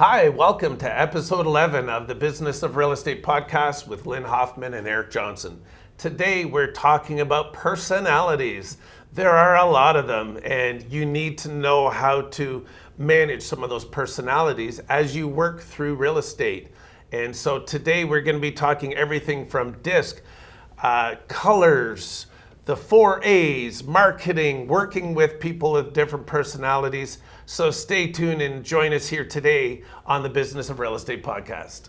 Hi, welcome to episode 11 of the Business of Real Estate podcast with Lynn, Hoffmann, and Eric Johnson. Today we're talking about personalities. There are a lot of them, and you need to know how to manage some of those personalities as you work through real estate. And so today we're going to be talking everything from DISC, colors, the 4A's, marketing, working with people with different personalities. So stay tuned and join us here today on the Business of Real Estate podcast.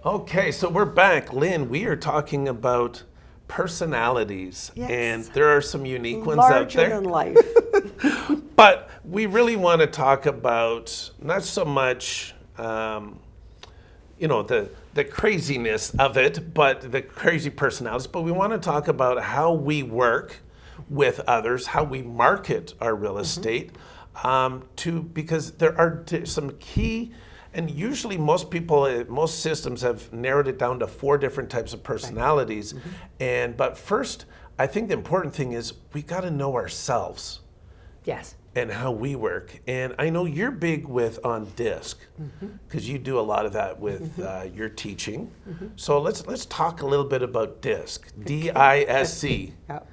Okay, so we're back. Lynn, we are talking about personalities, Yes. and there are some unique ones out there. Larger than life. But we really want to talk about not so much, the craziness of it, but the crazy personalities. But we want to talk about how we work with others, how we market our real estate, because there are some key. And usually most systems have narrowed it down to 4 different types of personalities. Right. But first, I think the important thing is we got to know ourselves. Yes. And how we work. And I know you're big on DISC, because you do a lot of that with your teaching. So let's talk a little bit about DISC, D-I-S-C, Yep.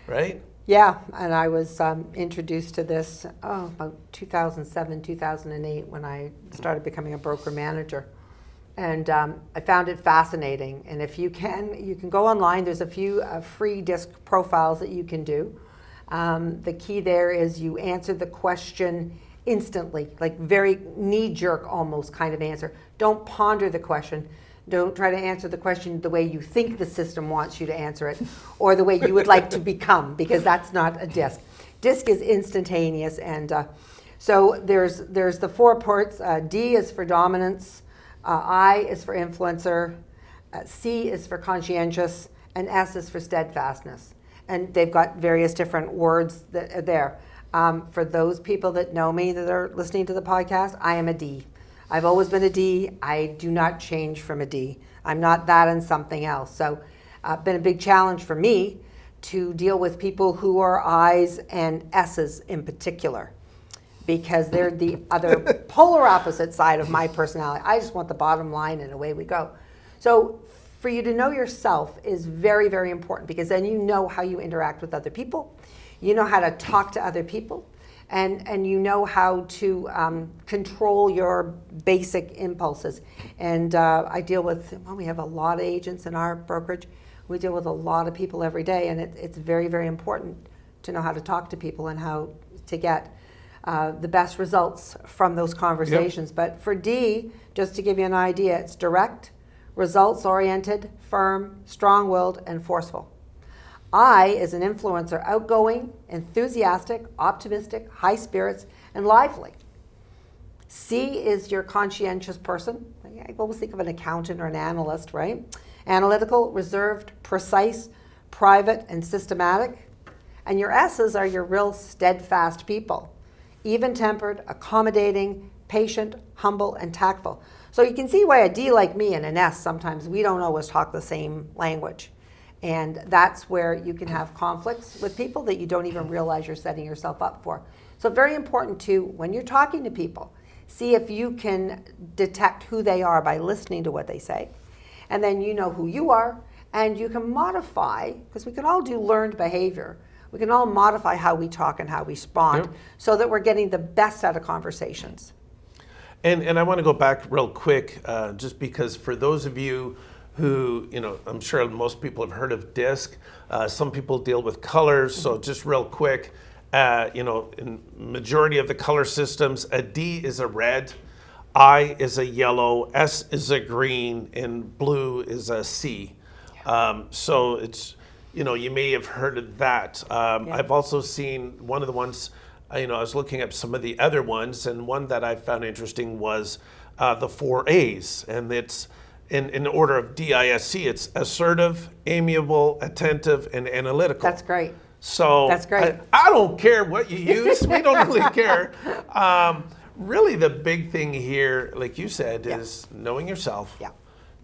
right? Yeah, and I was introduced to this about 2007, 2008 when I started becoming a broker manager. And I found it fascinating. And if you can go online. There's a few free DISC profiles that you can do. The key there is you answer the question instantly, like very knee-jerk almost kind of answer. Don't ponder the question. Don't try to answer the question the way you think the system wants you to answer it, or the way you would like to become, because that's not a DISC. DISC is instantaneous, and so there's the 4 parts. D is for dominance, I is for influencer, C is for conscientious, and S is for steadfastness. And they've got various different words that are there. For those people that know me that are listening to the podcast, I am a D. I've always been a D. I do not change from a D. I'm not that and something else. So been a big challenge for me to deal with people who are I's and S's in particular, because they're the other polar opposite side of my personality. I just want the bottom line and away we go. So for you to know yourself is very, very important, because then you know how you interact with other people. You know how to talk to other people. And you know how to control your basic impulses. And I deal with, we have a lot of agents in our brokerage. We deal with a lot of people every day, and it's very, very important to know how to talk to people and how to get the best results from those conversations. Yep. But for D, just to give you an idea, it's direct, results-oriented, firm, strong-willed, and forceful. I is an influencer, outgoing, enthusiastic, optimistic, high spirits, and lively. C is your conscientious person. I always think of an accountant or an analyst, right? Analytical, reserved, precise, private, and systematic. And your S's are your real steadfast people. Even-tempered, accommodating, patient, humble, and tactful. So you can see why a D like me and an S, sometimes we don't always talk the same language. And that's where you can have conflicts with people that you don't even realize you're setting yourself up for. So very important to, when you're talking to people, see if you can detect who they are by listening to what they say. And then you know who you are, and you can modify, because we can all do learned behavior. We can all modify how we talk and how we respond, so that we're getting the best out of conversations. And I want to go back real quick, just because for those of you who, I'm sure most people have heard of DISC. Some people deal with colors. So just real quick, in majority of the color systems, a D is a red, I is a yellow, S is a green, and blue is a C. So it's, you may have heard of that. I've also seen one of the ones, I was looking at some of the other ones, and one that I found interesting was the 4A's, and it's, in order of DISC, it's assertive, amiable, attentive, and analytical. That's great. So that's great. I don't care what you use. We don't really care. really the big thing here, like you said, Yeah. is knowing yourself. Yeah.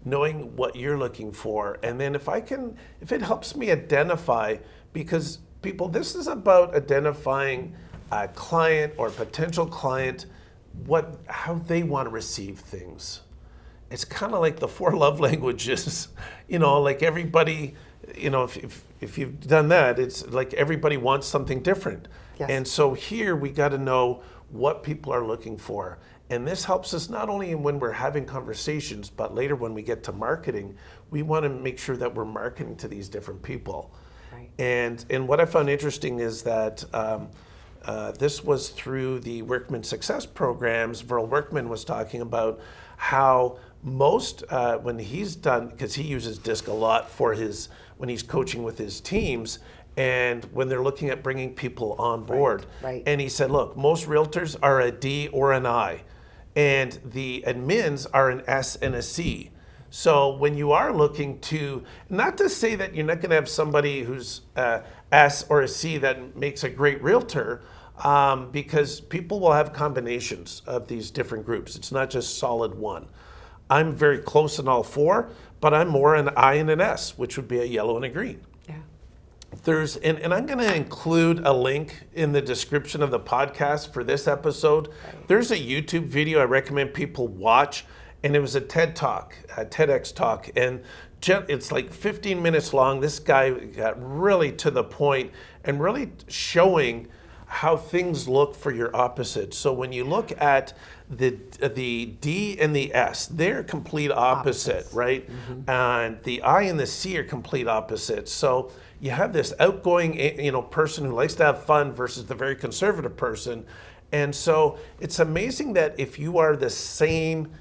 Knowing what you're looking for. And then if it helps me identify, because people, this is about identifying a client or potential client, how they want to receive things. It's kind of like the 4 love languages, like everybody, if you've done that, it's like everybody wants something different. Yes. And so here we got to know what people are looking for. And this helps us not only when we're having conversations, but later when we get to marketing, we want to make sure that we're marketing to these different people. Right. And what I found interesting is that this was through the Workman Success programs. Verl Workman was talking about how most, when he's done, because he uses DISC a lot when he's coaching with his teams, and when they're looking at bringing people on board. Right. And he said, look, most realtors are a D or an I, and the admins are an S and a C. So when you are looking to, not to say that you're not going to have somebody who's S or a C that makes a great realtor, because people will have combinations of these different groups. It's not just solid one. I'm very close in all 4, but I'm more an I and an S, which would be a yellow and a green. Yeah. And I'm going to include a link in the description of the podcast for this episode. Right. There's a YouTube video I recommend people watch, and it was a TEDx talk, and it's like 15 minutes long. This guy got really to the point and really showing how things look for your opposite. So when you look at the D and the S, they're complete opposite, right? Mm-hmm. And the I and the C are complete opposites. So you have this outgoing, person who likes to have fun versus the very conservative person. And so it's amazing that if you are the same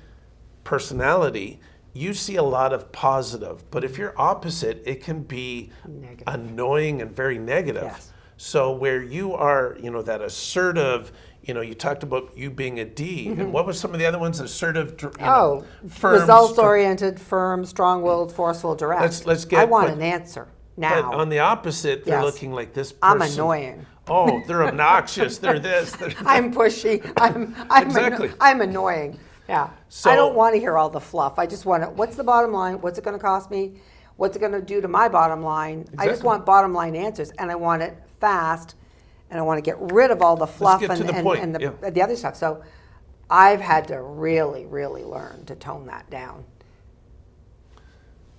personality, you see a lot of positive. But if you're opposite, it can be negative, annoying and very negative. Yes. So where you are, that assertive, you talked about you being a D. Mm-hmm. And what were some of the other ones? Assertive, firm, results-oriented, firm, strong-willed, forceful, direct. Let's get. I want an answer now. But on the opposite, they're looking like this person. I'm annoying. Oh, they're obnoxious. They're this. They're that. I'm pushy. Exactly. I'm annoying. Yeah. So, I don't want to hear all the fluff. I just want to, what's the bottom line? What's it going to cost me? What's it going to do to my bottom line? Exactly. I just want bottom line answers, and I want it fast, and I want to get rid of all the fluff and the other stuff. So I've had to really, really learn to tone that down.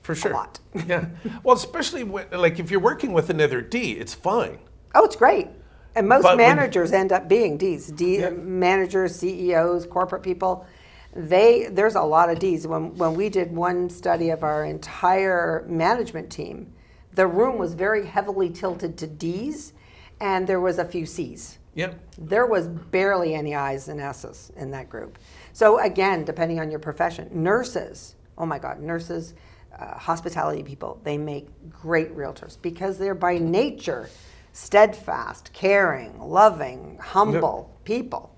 For sure. A lot. Yeah. Well, especially if you're working with another D, it's fine. Oh, it's great. And most managers end up being Ds. Managers, CEOs, corporate people. There's a lot of Ds. When we did one study of our entire management team, the room was very heavily tilted to Ds, and there was a few Cs. Yep. There was barely any Is and S's in that group. So again, depending on your profession, nurses, oh my God, nurses, hospitality people, they make great realtors because they're by nature steadfast, caring, loving, humble people.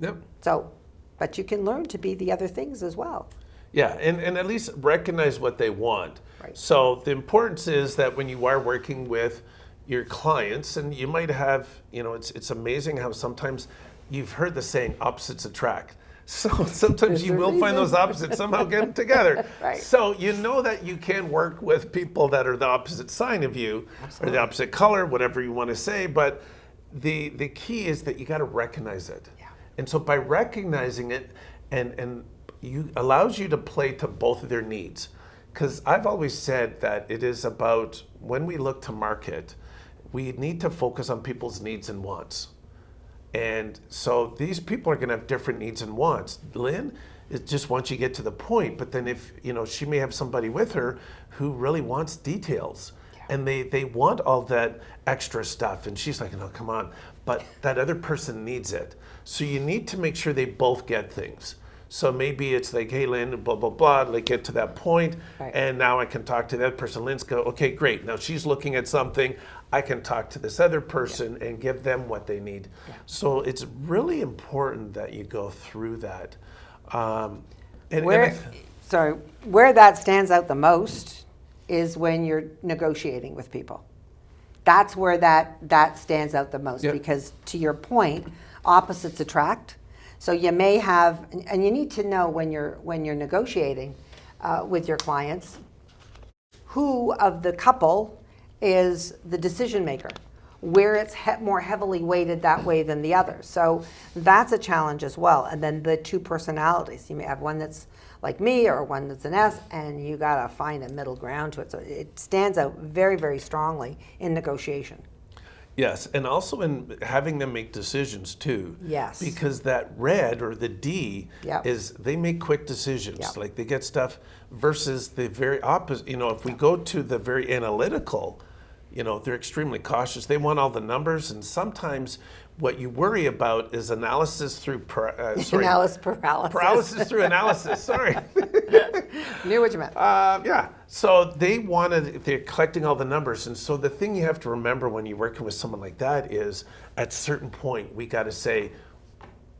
Yep. So, but you can learn to be the other things as well. Yeah, and at least recognize what they want. Right. So the importance is that when you are working with your clients, and you might have, it's amazing how sometimes you've heard the saying opposites attract. So sometimes you will find those opposites somehow getting together. Right. So you know that you can work with people that are the opposite sign of you, Absolutely. Or the opposite color, whatever you want to say. But the key is that you got to recognize it. Yeah. And so by recognizing it, and allows you to play to both of their needs. Because I've always said that it is about, when we look to market, we need to focus on people's needs and wants. And so these people are going to have different needs and wants. Lynn, it just wants you to get to the point, but then if, she may have somebody with her who really wants details. Yeah. And they want all that extra stuff. And she's like, no, come on. But that other person needs it. So you need to make sure they both get things. So maybe it's like, hey, Lynn, blah, blah, blah, like get to that point, right. And now I can talk to that person. Lynn's go, okay, great. Now she's looking at something. I can talk to this other person and give them what they need. Yeah. So it's really important that you go through that. Where that stands out the most is when you're negotiating with people. That's where that stands out the most, yep. Because to your point, opposites attract. So you may have, and you need to know when you're negotiating with your clients, who of the couple is the decision maker, where it's more heavily weighted that way than the other. So that's a challenge as well. And then the two personalities. You may have one that's like me or one that's an S, and you got to find a middle ground to it. So it stands out very, very strongly in negotiation. Yes, and also in having them make decisions too. Yes. Because that red or the D Yep. is they make quick decisions. Yep. Like they get stuff versus the very opposite. You know, if we go to the very analytical, you know, they're extremely cautious. They want all the numbers, and sometimes what you worry about is analysis through Analysis paralysis. paralysis through analysis. Sorry. Knew what you meant. Yeah. So they're collecting all the numbers. And so the thing you have to remember when you're working with someone like that is at a certain point, we got to say,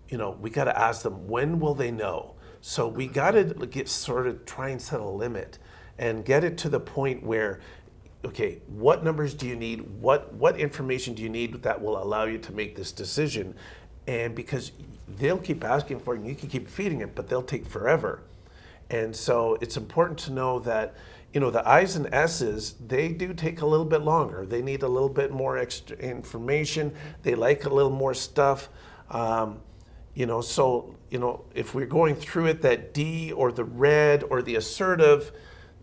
you know, we got to ask them, when will they know? So we got to try and set a limit and get it to the point where, okay, what numbers do you need? What information do you need that will allow you to make this decision? And because they'll keep asking for it and you can keep feeding it, but they'll take forever. And so it's important to know that, you know, the I's and S's, they do take a little bit longer. They need a little bit more extra information. They like a little more stuff. You know, so, you know, if we're going through it, that D or the red or the assertive,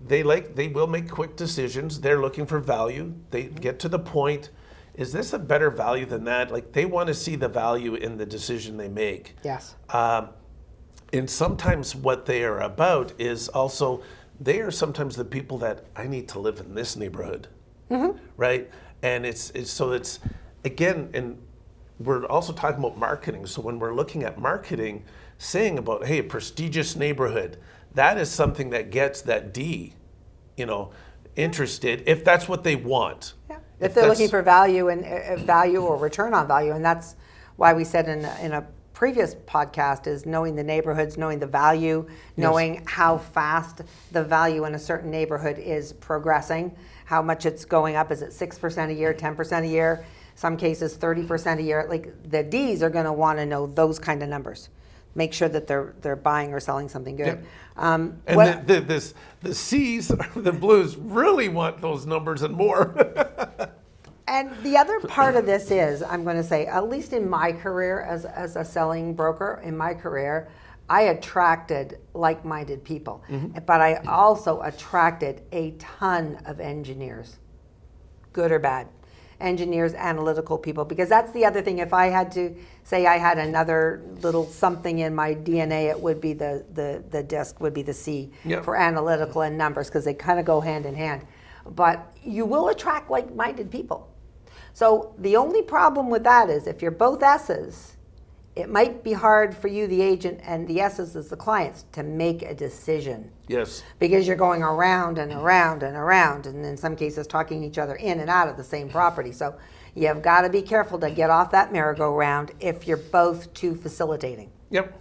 they will make quick decisions. They're looking for value. They get to the point. Is this a better value than that? Like they want to see the value in the decision they make. Yes. And sometimes what they are about is also, they are sometimes the people that I need to live in this neighborhood, right? And it's again, and we're also talking about marketing. So when we're looking at marketing, saying about, hey, a prestigious neighborhood, that is something that gets that D, you know, interested, if that's what they want. Yeah. If they're looking for value and value or return on value, and that's why we said in a previous podcast is knowing the neighborhoods, knowing the value, knowing how fast the value in a certain neighborhood is progressing, how much it's going up. Is it 6% a year, 10% a year? Some cases 30% a year. Like the D's are going to want to know those kind of numbers. Make sure that they're buying or selling something good. Yep. And the C's, the blues, really want those numbers and more. And the other part of this is, I'm going to say, at least in my career as a selling broker, in my career, I attracted like-minded people. But I also attracted a ton of engineers, good or bad. Engineers, analytical people, because that's the other thing. If I had to say I had another little something in my DNA, it would be the disc would be the C for analytical and numbers, because they kind of go hand in hand. But you will attract like-minded people. So the only problem with that is if you're both S's, it might be hard for you, the agent, and the S's as the clients to make a decision. Yes. Because you're going around and around and around, and in some cases talking each other in and out of the same property. So you've got to be careful to get off that merry-go-round if you're both too facilitating. Yep.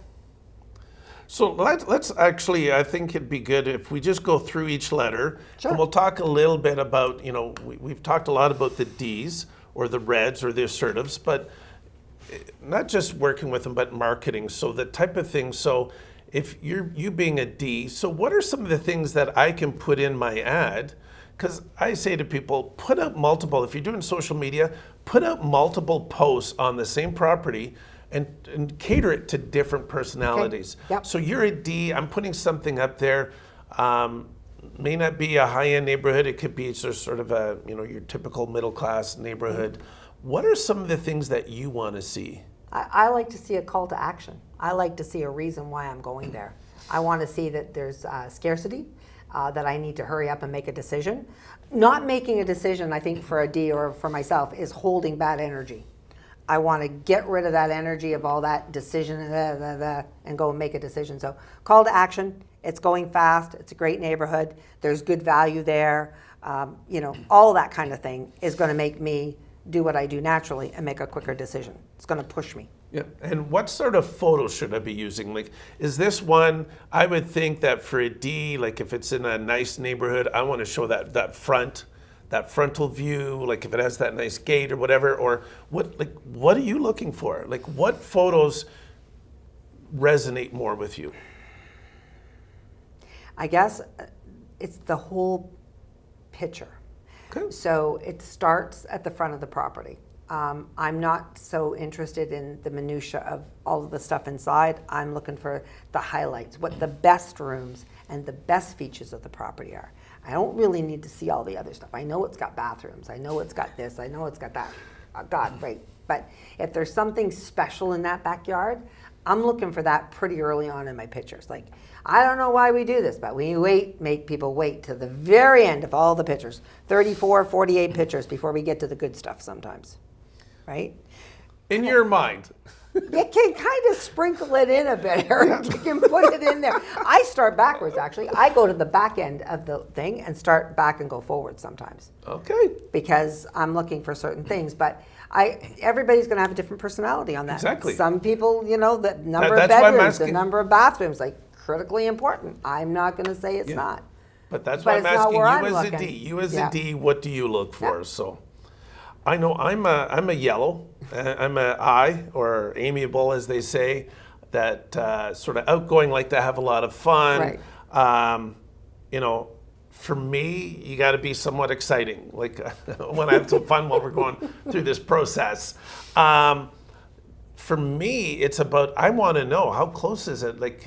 So let's actually, I think it'd be good if we just go through each letter. Sure. And we'll talk a little bit about, you know, we've talked a lot about the D's or the reds or the assertives, but not just working with them, but marketing. So the type of thing, so if you being a D, so what are some of the things that I can put in my ad? Because I say to people, put out multiple, if you're doing social media, put out multiple posts on the same property and cater it to different personalities. Okay. Yep. So you're a D, I'm putting something up there. May not be a high-end neighborhood, it could be sort of a, you know, your typical middle-class neighborhood. What are some of the things that you want to see? I like to see a call to action. I like to see a reason why I'm going there. I want to see that there's scarcity, that I need to hurry up and make a decision. Not making a decision, I think, for a D or for myself, is holding bad energy. I want to get rid of that energy of all that decision and go and make a decision. So call to action. It's going fast. It's a great neighborhood. There's good value there. You know, all that kind of thing is going to make me do what I do naturally and make a quicker decision. It's going to push me. Yeah. And what sort of photos should I be using? Like, is this one, I would think that for a D, like if it's in a nice neighborhood, I want to show that frontal view, like if it has that nice gate or whatever, or what are you looking for? Like what photos resonate more with you? I guess it's the whole picture. Okay. So it starts at the front of the property. I'm not so interested in the minutia of all of the stuff inside. I'm looking for the highlights, what the best rooms and the best features of the property are. I don't really need to see all the other stuff. I know it's got bathrooms. I know it's got this. I know it's got that. God, great. But if there's something special in that backyard, I'm looking for that pretty early on in my pictures. Like, I don't know why we do this, but we make people wait to the very end of all the pictures, 34, 48 pictures before we get to the good stuff sometimes, right? In your mind. You can kind of sprinkle it in a bit, Eric. You can put it in there. I start backwards, actually. I go to the back end of the thing and start back and go forward sometimes. Okay. Because I'm looking for certain things. But everybody's going to have a different personality on that. Exactly. Some people, the number of that's why I'm bedrooms, the asking. number of bathrooms, like critically important. I'm not going to say it's not. But that's But why I'm it's not asking where you I'm as looking. a D. You as Yeah. a D, what do you look for? Yeah. So I know I'm a yellow. I'm a I, or amiable, as they say, that sort of outgoing, like to have a lot of fun. Right. For me, you got to be somewhat exciting. Like when I have some fun while we're going through this process. For me, it's about, I want to know, how close is it? Like,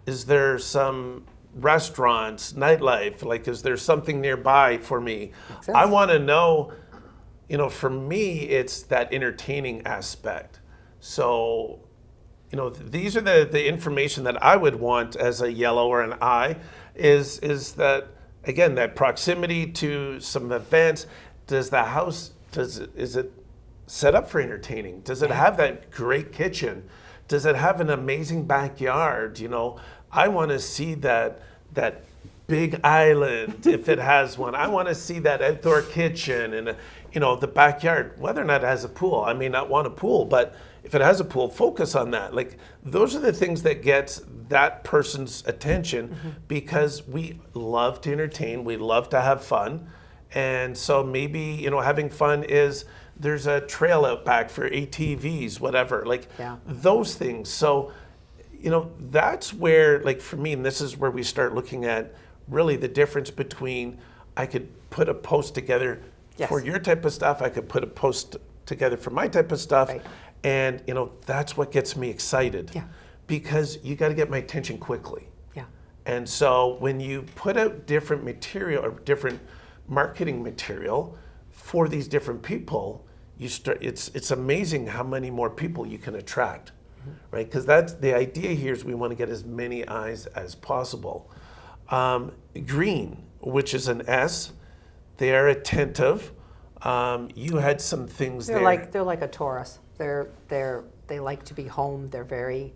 is there some restaurants, nightlife? Like, is there something nearby for me? Makes sense. I want to know, for me, it's that entertaining aspect. So, these are the information that I would want as a yellow or an I, is that, again, that proximity to some events. Does the house, is it set up for entertaining? Does it have that great kitchen? Does it have an amazing backyard? I want to see that big island, if it has one. I want to see that outdoor kitchen and the backyard, whether or not it has a pool. I may not want a pool, but if it has a pool, focus on that. Like, those are the things that gets that person's attention, because we love to entertain, we love to have fun. And so maybe, having fun is, there's a trail out back for ATVs, whatever, like those things. So, that's where, like, for me, and this is where we start looking at really the difference between, I could put a post together for your type of stuff, I could put a post together for my type of stuff. Right. And, that's what gets me excited. Yeah. Because you got to get my attention quickly. Yeah. And so when you put out different material or different marketing material for these different people, it's amazing how many more people you can attract, right? Because that's the idea here, is we want to get as many eyes as possible. Green, which is an S, they are attentive. You had some things They're there. they're like a Taurus. They like to be home. They're very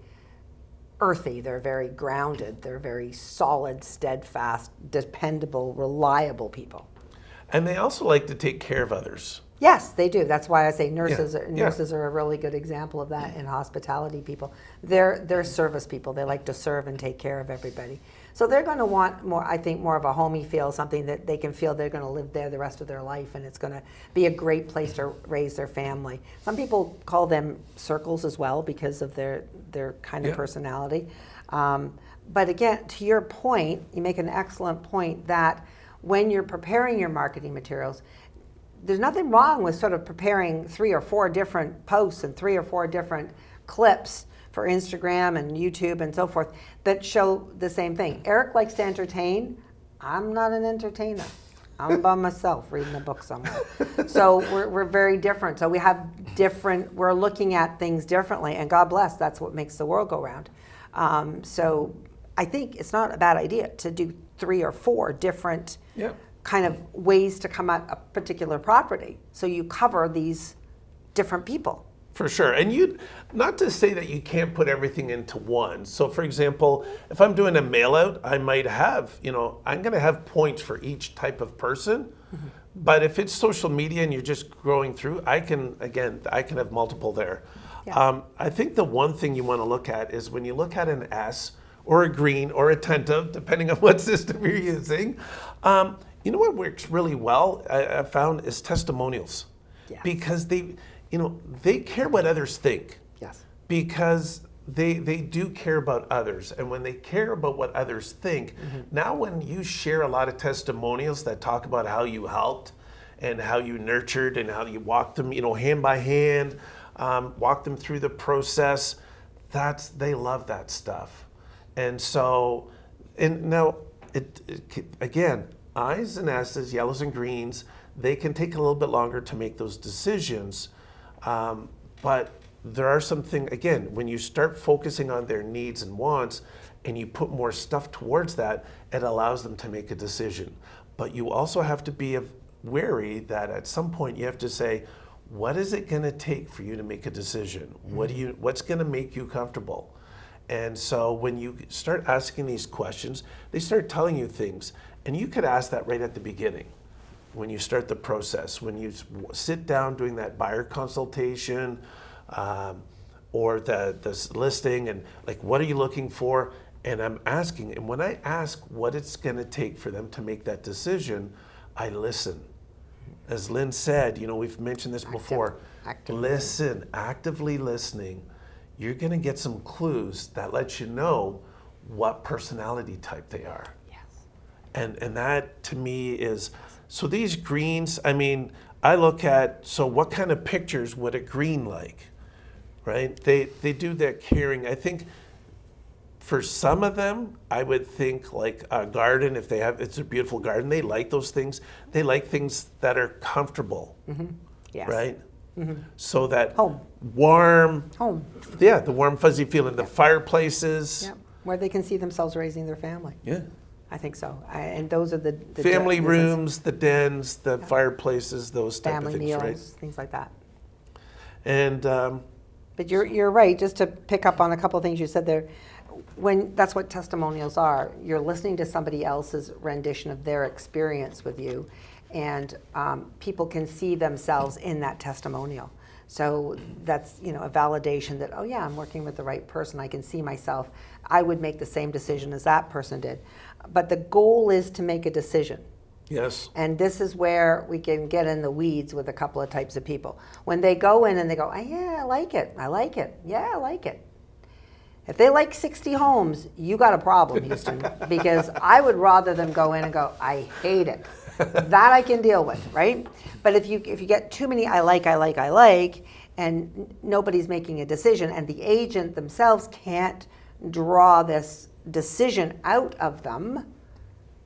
earthy. They're very grounded. They're very solid, steadfast, dependable, reliable people. And they also like to take care of others. Yes, they do. That's why I say nurses. Yeah. Nurses are a really good example of that, and hospitality people. They're service people. They like to serve and take care of everybody. So they're going to want more. I think more of a homey feel, something that they can feel they're going to live there the rest of their life, and it's going to be a great place to raise their family. Some people call them circles as well because of their kind of personality. But again, to your point, you make an excellent point that when you're preparing your marketing materials, there's nothing wrong with sort of preparing 3 or 4 different posts and 3 or 4 different clips for Instagram and YouTube and so forth that show the same thing. Eric likes to entertain. I'm not an entertainer. I'm by myself reading a book somewhere. So we're very different. So we have we're looking at things differently, and God bless, that's what makes the world go round. So I think it's not a bad idea to do 3 or 4 different kind of ways to come at a particular property. So you cover these different people. For sure. And not to say that you can't put everything into one. So for example, if I'm doing a mail out, I might have, I'm going to have points for each type of person. But if it's social media and you're just growing through, I can have multiple there. Yeah. I think the one thing you want to look at is when you look at an S or a green or attentive, depending on what system you're using, you know what works really well, I found, is testimonials. Yeah. Because they care what others think. Yes. Because they do care about others. And when they care about what others think, now when you share a lot of testimonials that talk about how you helped and how you nurtured and how you walked them, hand by hand, walked them through the process, they love that stuff. And so, and now, again, I's and S's, yellows and greens, they can take a little bit longer to make those decisions. But there are some things, again, when you start focusing on their needs and wants and you put more stuff towards that, it allows them to make a decision. But you also have to be wary that at some point you have to say, what is it going to take for you to make a decision? What's going to make you comfortable? And so when you start asking these questions, they start telling you things. And you could ask that right at the beginning when you start the process, when you sit down doing that buyer consultation, or the listing, and like, what are you looking for? And I'm asking, and when I ask what it's going to take for them to make that decision, I listen. As Lynn said, we've mentioned this before, listen, actively listening. You're going to get some clues that let you know what personality type they are. Yes. And that to me is, so these greens, I look at, so what kind of pictures would a green like? Right? They do that caring. I think for some of them, I would think like a garden, it's a beautiful garden, they like those things. They like things that are comfortable. Yes. Right? So that Home. Home. Yeah, the warm fuzzy feeling, the fireplaces. Yeah, where they can see themselves raising their family. Yeah. I think so. And those are the family rooms, the dens, the fireplaces, those type family of things, meals, right? things like that. And But you're right. Just to pick up on a couple of things you said there, that's what testimonials are. You're listening to somebody else's rendition of their experience with you, and people can see themselves in that testimonial. So that's a validation that, oh yeah, I'm working with the right person. I can see myself. I would make the same decision as that person did. But the goal is to make a decision. yes, And this is where we can get in the weeds with a couple of types of people. When they go in and they go, oh, yeah, I like it. Yeah, I like it. If they like 60 homes, you got a problem, Houston, because I would rather them go in and go, I hate it. That I can deal with, right? But if you get too many I like, and nobody's making a decision, and the agent themselves can't draw this decision out of them,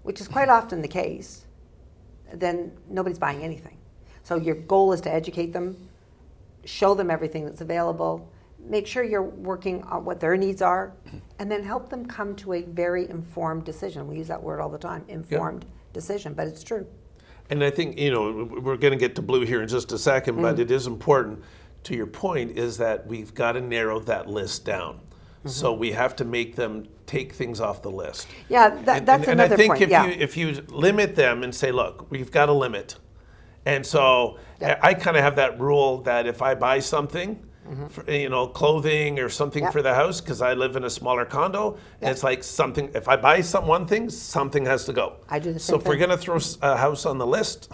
which is quite often the case, then nobody's buying anything. So your goal is to educate them, show them everything that's available, make sure you're working on what their needs are, and then help them come to a very informed decision. We use that word all the time, informed decision, but it's true. and I think we're going to get to blue here in just a second, but it is important. To your point, is that we've got to narrow that list down. So we have to make them take things off the list. Yeah, that's and I another think point. if you limit them and say, look, we've got a limit, and so I kind of have that rule that if I buy something, for, clothing or something for the house, because I live in a smaller condo, and it's like something. If I buy one thing, something has to go. I do the So same if we're thing. going to throw a house on the list,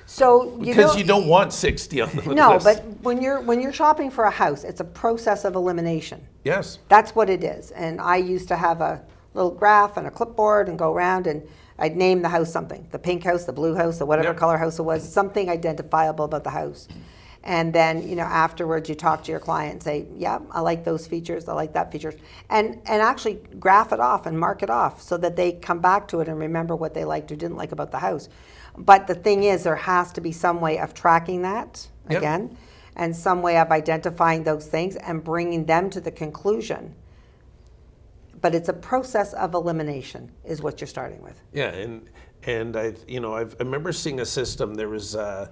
So because you don't want 60 on the list. No, but when you're shopping for a house, it's a process of elimination. Yes. That's what it is. And I used to have a little graph and a clipboard and go around and I'd name the house something. The pink house, the blue house, the whatever color house it was, something identifiable about the house. And then, afterwards you talk to your client and say, yeah, I like those features, I like that feature. And actually graph it off and mark it off so that they come back to it and remember what they liked or didn't like about the house. But the thing is, there has to be some way of tracking that, again, and some way of identifying those things and bringing them to the conclusion. But it's a process of elimination is what you're starting with. Yeah, and I remember seeing a system. There was a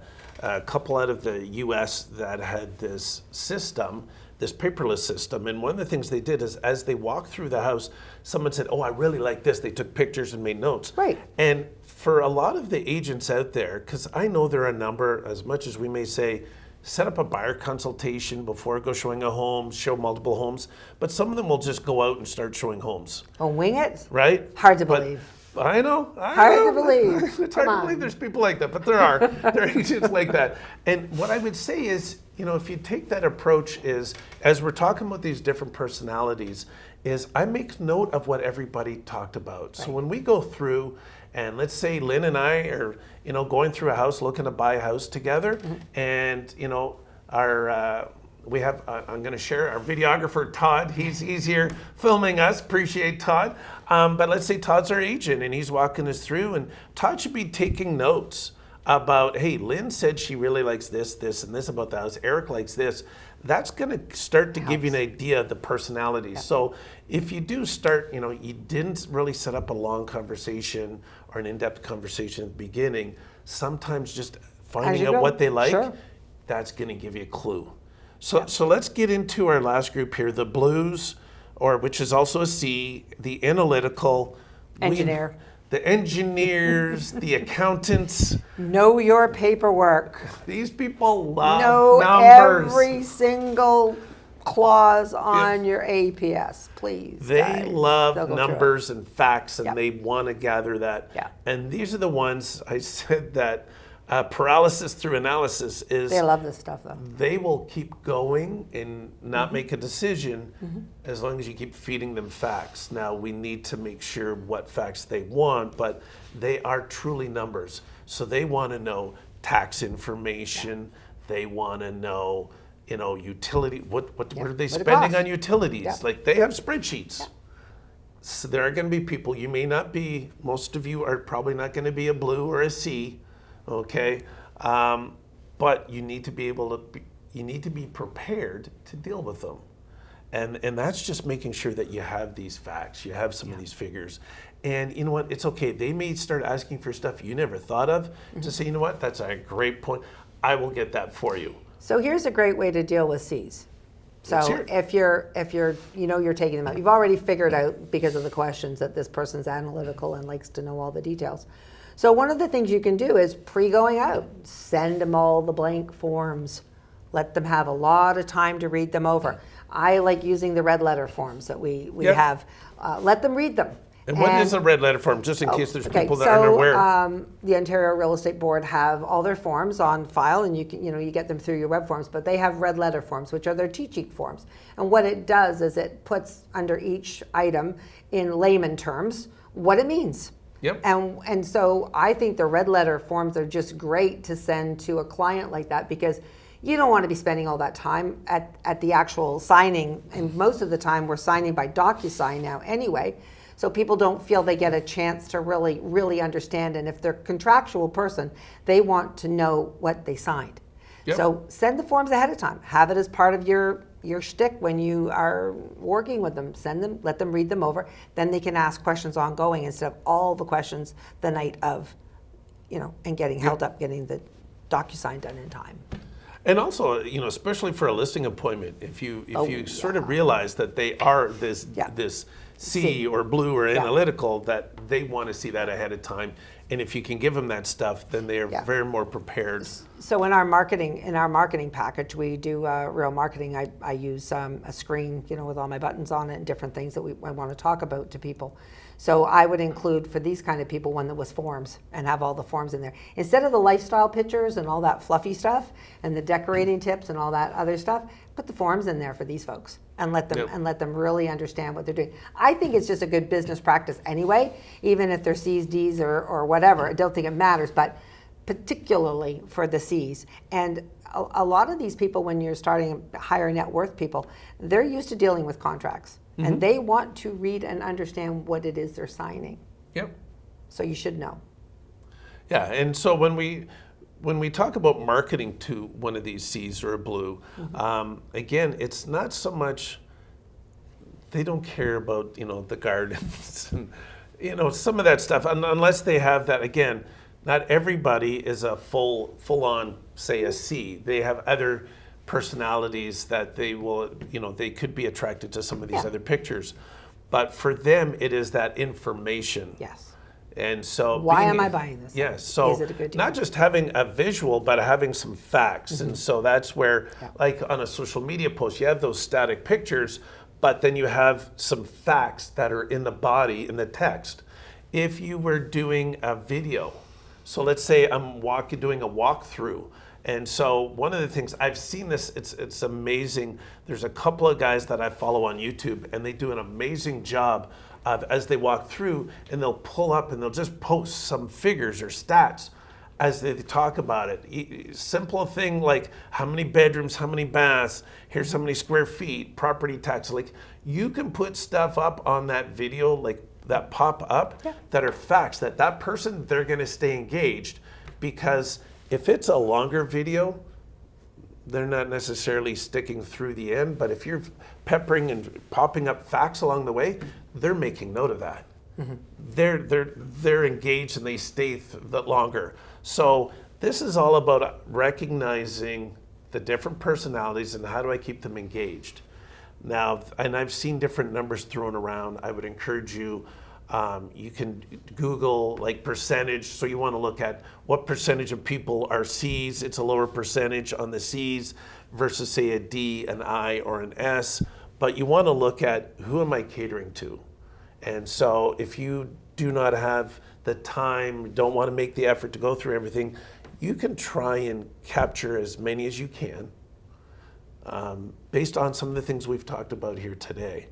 couple out of the U.S. that had this system, this paperless system, and one of the things they did is as they walked through the house, someone said, "Oh, I really like this." They took pictures and made notes. Right. And for a lot of the agents out there, because I know there are a number, as much as we may say, set up a buyer consultation before go showing a home, show multiple homes, but some of them will just go out and start showing homes. Oh, wing it? Right? Hard to believe. I know. Hard to believe. It's hard to believe there's people like that, but there are agents like that. And what I would say is, if you take that approach is, as we're talking about these different personalities, is I make note of what everybody talked about. So when we go through, and let's say Lynn and I are, going through a house, looking to buy a house together, and, we have, I'm going to share our videographer, Todd. He's here filming us. Appreciate Todd. But let's say Todd's our agent and he's walking us through, and Todd should be taking notes about, hey, Lynn said she really likes this, this, and this about the house. Eric likes this. That's going to start to give you an idea of the personality. Yeah. So if you do start, you didn't really set up a long conversation or an in-depth conversation at the beginning, sometimes just finding out what they like, that's going to give you a clue. So let's get into our last group here, the blues, which is also a C, the analytical. Engineer. The engineers, the accountants. Know your paperwork. These people love know numbers. Every single clause on your APS, please. They love numbers and facts, and they want to gather that. Yeah. And these are the ones I said that paralysis through analysis is. They love this stuff, though. They will keep going and not make a decision as long as you keep feeding them facts. Now, we need to make sure what facts they want, but they are truly numbers. So they want to know tax information. They want to know, utility. What are they spending on utilities? Yeah. Like, they have spreadsheets. Yeah. So there are going to be people, you may not be, most of you are probably not going to be a blue or a C. Okay, but you need to be you need to be prepared to deal with them, and that's just making sure that you have these facts, you have some of these figures, and you know what? It's okay. They may start asking for stuff you never thought of. To say, that's a great point. I will get that for you. So here's a great way to deal with C's. So if you're you're taking them out, you've already figured out because of the questions that this person's analytical and likes to know all the details. So one of the things you can do is pre-going out, send them all the blank forms. Let them have a lot of time to read them over. I like using the red letter forms that we have. Let them read them. And what is a red letter form, just in case there's people that aren't aware? The Ontario Real Estate Board have all their forms on file, and you can, you get them through your web forms, but they have red letter forms, which are their cheat sheet forms. And what it does is it puts under each item in layman terms what it means. Yep. And so I think the red letter forms are just great to send to a client like that, because you don't want to be spending all that time at the actual signing. And most of the time we're signing by DocuSign now anyway. So people don't feel they get a chance to really, really understand. And if they're a contractual person, they want to know what they signed. Yep. So send the forms ahead of time. Have it as part of your shtick when you are working with them. Send them, let them read them over. Then they can ask questions ongoing instead of all the questions the night of, and getting held up getting the DocuSign done in time. And also, especially for a listing appointment, if you sort of realize that they are this C or blue or analytical, that they want to see that ahead of time. And if you can give them that stuff, then they are very more prepared. So in our marketing package, we do real marketing. I use a screen, with all my buttons on it and different things that I want to talk about to people. So I would include for these kind of people one that was forms and have all the forms in there. Instead of the lifestyle pictures and all that fluffy stuff and the decorating tips and all that other stuff, put the forms in there for these folks and let them really understand what they're doing. I think it's just a good business practice anyway, even if they're C's, D's, or whatever. I don't think it matters, but particularly for the C's. And a lot of these people, when you're starting higher net worth people, they're used to dealing with contracts. And they want to read and understand what it is they're signing. Yep. So you should know. Yeah, and so when we talk about marketing to one of these C's or a blue, again, it's not so much, they don't care about, the gardens and, some of that stuff, unless they have that. Again, not everybody is a full-on, say, a C. They have other personalities that they will, they could be attracted to some of these other pictures. But for them, it is that information. Yes. And so why am I buying this? Yes. So is it a good deal? Not just having a visual, but having some facts. And so that's where, like on a social media post, you have those static pictures, but then you have some facts that are in the body, in the text. If you were doing a video, so let's say I'm doing a walkthrough, And so one of the things I've seen this, it's amazing. There's a couple of guys that I follow on YouTube, and they do an amazing job of, as they walk through, and they'll pull up and they'll just post some figures or stats as they talk about it. Simple thing like how many bedrooms, how many baths, here's how many square feet, property tax. Like, you can put stuff up on that video, like that pop up, that are facts, that person, they're gonna stay engaged, because if it's a longer video, they're not necessarily sticking through the end, but if you're peppering and popping up facts along the way, they're making note of that. They're engaged and they stay longer. So this is all about recognizing the different personalities and how do I keep them engaged. Now, and I've seen different numbers thrown around. I would encourage you, you can Google like percentage. So you want to look at what percentage of people are C's. It's a lower percentage on the C's versus say a D, an I, or an S. But you want to look at who am I catering to? And so if you do not have the time, don't want to make the effort to go through everything, you can try and capture as many as you can based on some of the things we've talked about here today.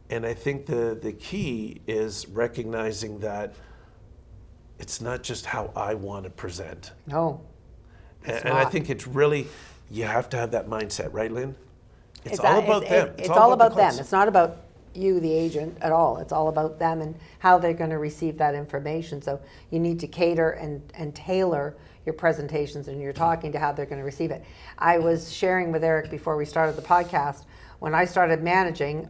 And I think the key is recognizing that it's not just how I want to present. No. And I think it's really, you have to have that mindset, right, Lynn? It's all about them. It's all about them. It's not about you, the agent, at all. It's all about them and how they're going to receive that information. So you need to cater and tailor your presentations and your talking to how they're going to receive it. I was sharing with Eric before we started the podcast, when I started managing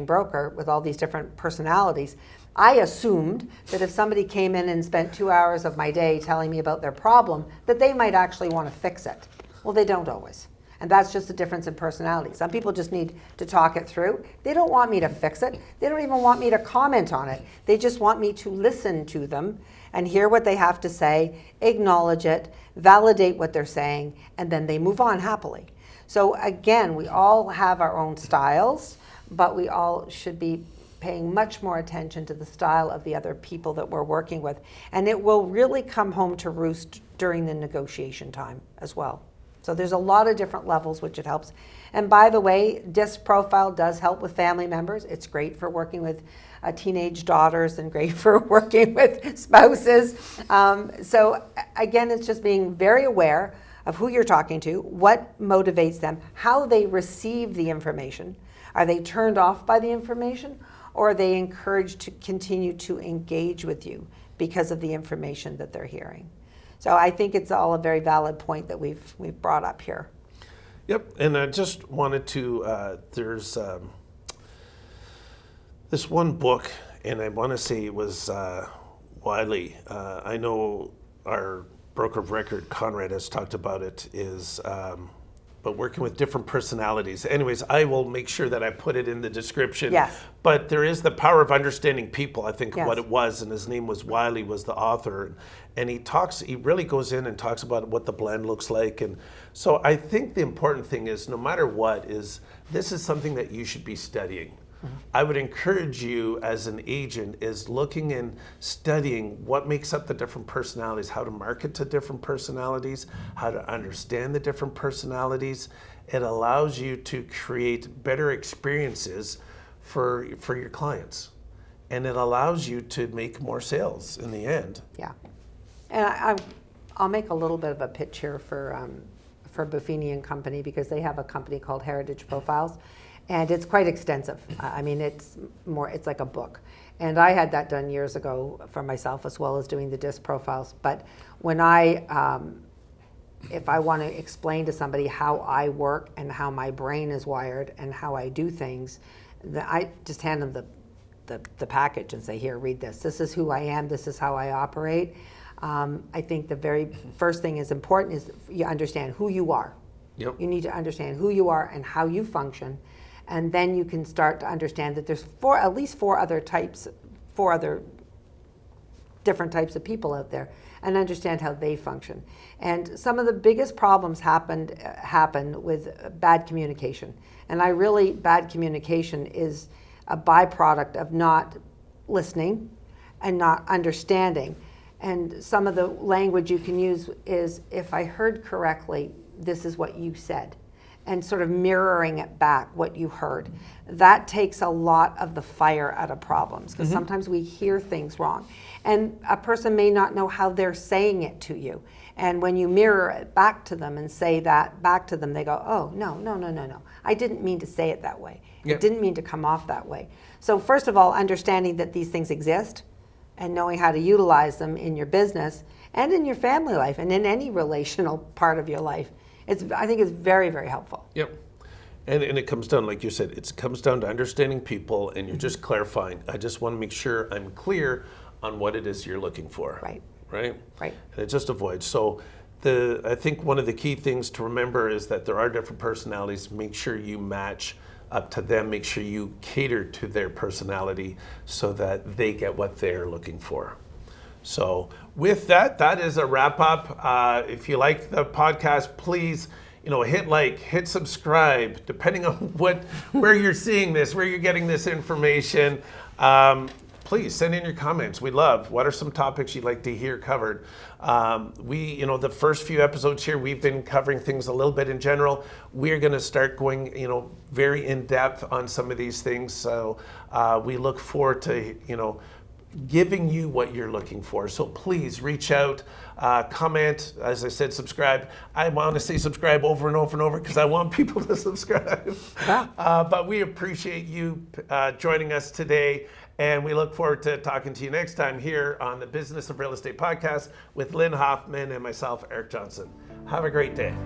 broker with all these different personalities, I assumed that if somebody came in and spent 2 hours of my day telling me about their problem, that they might actually want to fix it. Well, they don't always. And that's just a difference in personality. Some people just need to talk it through. They don't want me to fix it. They don't even want me to comment on it. They just want me to listen to them and hear what they have to say, acknowledge it, validate what they're saying, and then they move on happily. So again, we all have our own styles, but we all should be paying much more attention to the style of the other people that we're working with. And it will really come home to roost during the negotiation time as well. So there's a lot of different levels which it helps. And by the way, DISC profile does help with family members. It's great for working with teenage daughters and great for working with spouses. So again, it's just being very aware of who you're talking to, what motivates them, how they receive the information. Are they turned off by the information, or are they encouraged to continue to engage with you because of the information that they're hearing? So I think it's all a very valid point that we've brought up here. Yep, and I just wanted to, there's this one book, and I want to say it was Wiley. I know our broker of record, Conrad, has talked about it, is but working with different personalities. Anyways, I will make sure that I put it in the description. Yes. But there is the power of understanding people, I think Yes. what it was, and his name was Wiley, was the author. And he really goes in and talks about what the blend looks like. And so I think the important thing is, no matter what, is this is something that you should be studying. I would encourage you as an agent is looking and studying what makes up the different personalities, how to market to different personalities, how to understand the different personalities. It allows you to create better experiences for your clients. And it allows you to make more sales in the end. Yeah. And I'll make a little bit of a pitch here for Buffini and Company, because they have a company called Heritage Profiles. And it's quite extensive. I mean, it's like a book. And I had that done years ago for myself, as well as doing the DISC profiles. But when if I want to explain to somebody how I work and how my brain is wired and how I do things, I just hand them the package and say, here, read this. This is who I am. This is how I operate. I think the very first thing is important is you understand who you are. Yep. You need to understand who you are and how you function. And then you can start to understand that there's at least four other different types of people out there, and understand how they function. And some of the biggest problems happen with bad communication. And bad communication is a byproduct of not listening and not understanding. And some of the language you can use is, if I heard correctly, this is what you said. And sort of mirroring it back, what you heard. That takes a lot of the fire out of problems, because sometimes we hear things wrong. And a person may not know how they're saying it to you. And when you mirror it back to them and say that back to them, they go, oh, no. I didn't mean to say it that way. It didn't mean to come off that way. So first of all, understanding that these things exist and knowing how to utilize them in your business and in your family life and in any relational part of your life. I think it's very, very helpful. Yep. And it comes down, like you said, it comes down to understanding people, and you're just clarifying. I just want to make sure I'm clear on what it is you're looking for. Right. Right? Right. And it just avoids. So I think one of the key things to remember is that there are different personalities. Make sure you match up to them. Make sure you cater to their personality so that they get what they're looking for. So with that, that is a wrap up. If you like the podcast, please, hit like, hit subscribe, depending on where you're seeing this, where you're getting this information. Please send in your comments. We love. What are some topics you'd like to hear covered? The first few episodes here, we've been covering things a little bit in general. We're going to start going, very in depth on some of these things. So we look forward to, giving you what you're looking for. So please reach out, comment, as I said, subscribe. I want to say subscribe over and over and over because I want people to subscribe. Yeah. But we appreciate you joining us today, and we look forward to talking to you next time here on the Business of Real Estate podcast with Lynn Hoffmann and myself, Eric Johnson. Have a great day.